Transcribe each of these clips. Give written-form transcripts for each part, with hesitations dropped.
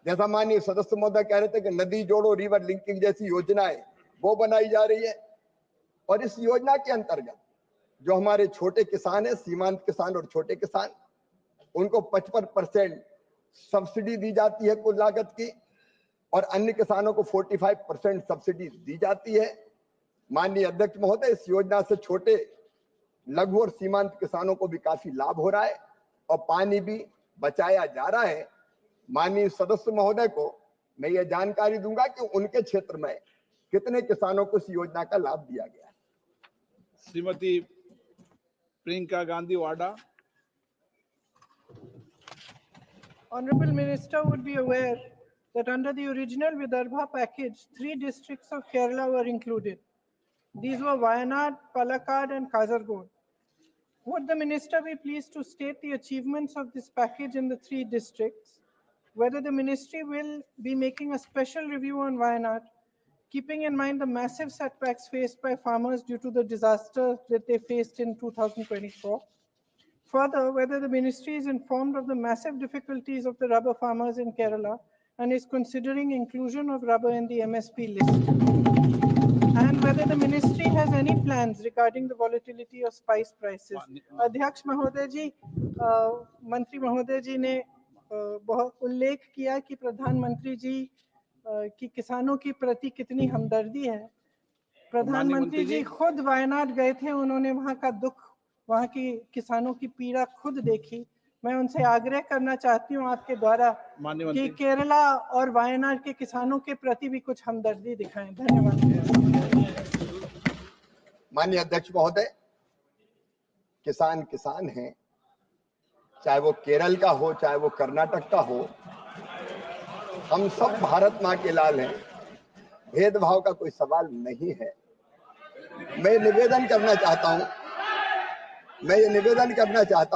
जैसा माननीय सदस्य महोदय कह रहे थे कि नदी जोड़ो रिवर लिंकिंग जैसी योजनाएं वो बनाई जा रही है, और इस योजना के अंतर्गत जो हमारे छोटे किसान है, सीमांत किसान और छोटे किसान, उनको 55% सब्सिडी दी जाती है कुल लागत की, और अन्य किसानों को 45% सब्सिडी दी जाती है। माननीय अध्यक्ष महोदय, इस योजना से छोटे, लघु और सीमांत किसानों को भी काफी लाभ हो रहा है और पानी भी बचाया जा रहा है। माननीय सदस्य महोदय को मैं ये जानकारी दूंगा कि उनके क्षेत्र में कितने किसानों को इस योजना का लाभ दिया गया है। श्रीमती प्रियंका गांधी वाडा। Honorable Minister would be aware that under the original Vidarbha package, 3 districts of Kerala were included. These were Wayanad, Palakkad and Kasaragod. Would the Minister be pleased to state the achievements of this package in the 3 districts, whether the Ministry will be making a special review on Wayanad, keeping in mind the massive setbacks faced by farmers due to the disaster that they faced in 2024? Further, whether the Ministry is informed of the massive difficulties of the rubber farmers in Kerala and is considering inclusion of rubber in the MSP list, and whether the Ministry has any plans regarding the volatility of spice prices. अध्यक्ष महोदय जी, मंत्री महोदय जी ने बहुत उल्लेख किया कि प्रधानमंत्री जी की किसानों की प्रति कितनी हमदर्दी है। प्रधानमंत्री जी खुद वायनाड गए थे, उन्होंने वहां का दुख, वहां की किसानों की पीड़ा खुद देखी। मैं उनसे आग्रह करना चाहती हूं आपके द्वारा कि केरला और वायनाड के किसानों के प्रति भी कुछ हमदर्दी दिखाएं। धन्यवाद। माननीय अध्यक्ष महोदय, किसान किसान हैं, चाहे वो केरल का हो, चाहे वो कर्नाटक का हो, हम सब भारत मां के लाल हैं, भेदभाव का कोई सवाल नहीं है। मैं निवेदन करना चाहता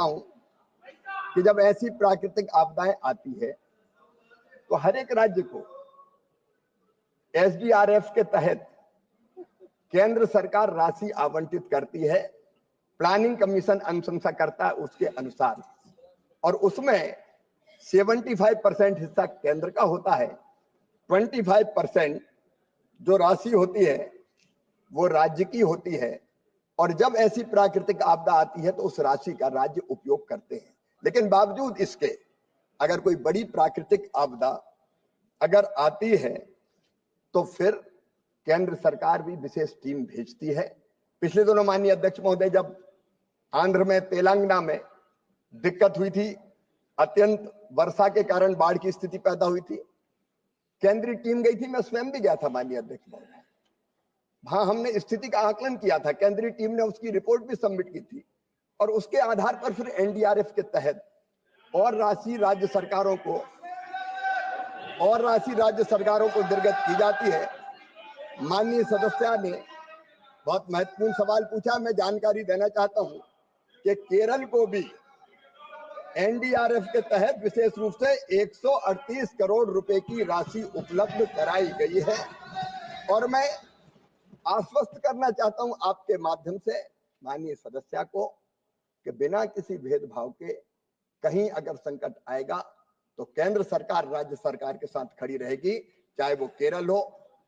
हूं कि जब ऐसी प्राकृतिक आपदाएं आती है तो हर एक राज्य को SDRF के तहत केंद्र सरकार राशि आवंटित करती है, प्लानिंग कमीशन अनुशंसा करता है उसके अनुसार, और उसमें 75% हिस्सा केंद्र का होता है, 25% जो राशि होती है वो राज्य की होती है, और जब ऐसी प्राकृतिक आपदा आती है तो उस राशि का राज्य उपयोग करते हैं। लेकिन बावजूद इसके अगर कोई बड़ी प्राकृतिक आपदा अगर आती है तो फिर केंद्र सरकार भी विशेष टीम भेजती है। पिछले दिनों माननीय अध्यक्ष महोदय, जब आंध्र में, तेलंगाना में दिक्कत हुई थी, अत्यंत वर्षा के कारण बाढ़ की स्थिति पैदा हुई थी, केंद्रीय टीम गई थी, मैं स्वयं भी गया था माननीय अध्यक्ष महोदय। हाँ, हमने स्थिति का आकलन किया था, केंद्रीय टीम ने उसकी रिपोर्ट भी सबमिट की थी, और उसके आधार पर फिर NDRF के तहत और राशि राज्य सरकारों को निर्गत की जाती है। माननीय सदस्य ने बहुत महत्वपूर्ण सवाल पूछा, मैं जानकारी देना चाहता हूं कि केरल को भी NDRF के तहत विशेष रूप से 138 करोड़ रुपए की राशि उपलब्ध कराई गई है, और मैं आश्वस्त करना चाहता हूं आपके माध्यम से माननीय सदस्य को कि बिना किसी भेदभाव के कहीं अगर संकट आएगा तो केंद्र सरकार राज्य सरकार के साथ खड़ी रहेगी, चाहे वो केरल हो,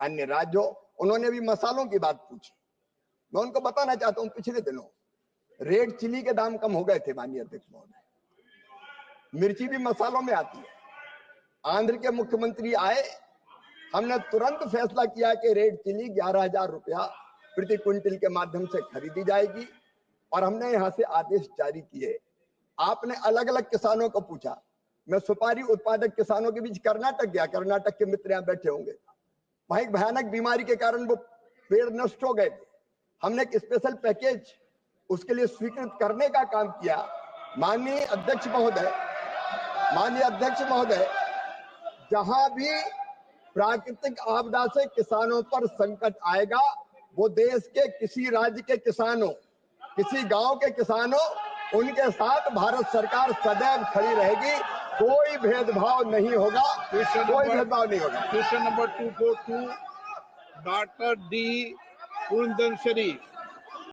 अन्य राज्य हो। उन्होंने भी मसालों की बात पूछी, मैं उनको बताना चाहता हूं, पिछले दिनों रेड चिली के दाम कम हो गए थे माननीय अध्यक्ष महोदय, मिर्ची भी मसालों में आती है। आंध्र के मुख्यमंत्री आए, हमने तुरंत फैसला किया कि रेड चिली 11,000 रुपया प्रति क्विंटल के माध्यम से खरीदी जाएगी, और हमने यहां से आदेश जारी किए। आपने अलग अलग किसानों को पूछा, मैं सुपारी उत्पादक किसानों के बीच कर्नाटक गया, कर्नाटक के मित्र यहां बैठे होंगे, वहां एक भयानक बीमारी के कारण वो पेड़ नष्ट हो गए थे। हमने एक स्पेशल पैकेज उसके लिए स्वीकृत करने का काम किया। माननीय अध्यक्ष महोदय, जहां भी प्राकृतिक आपदा से किसानों पर संकट आएगा, वो देश के किसी राज्य के किसानों, किसी गांव के किसानों, उनके साथ भारत सरकार सदैव खड़ी रहेगी, कोई भेदभाव नहीं होगा, question number 2 go to Dr. D. Purandan Sharif.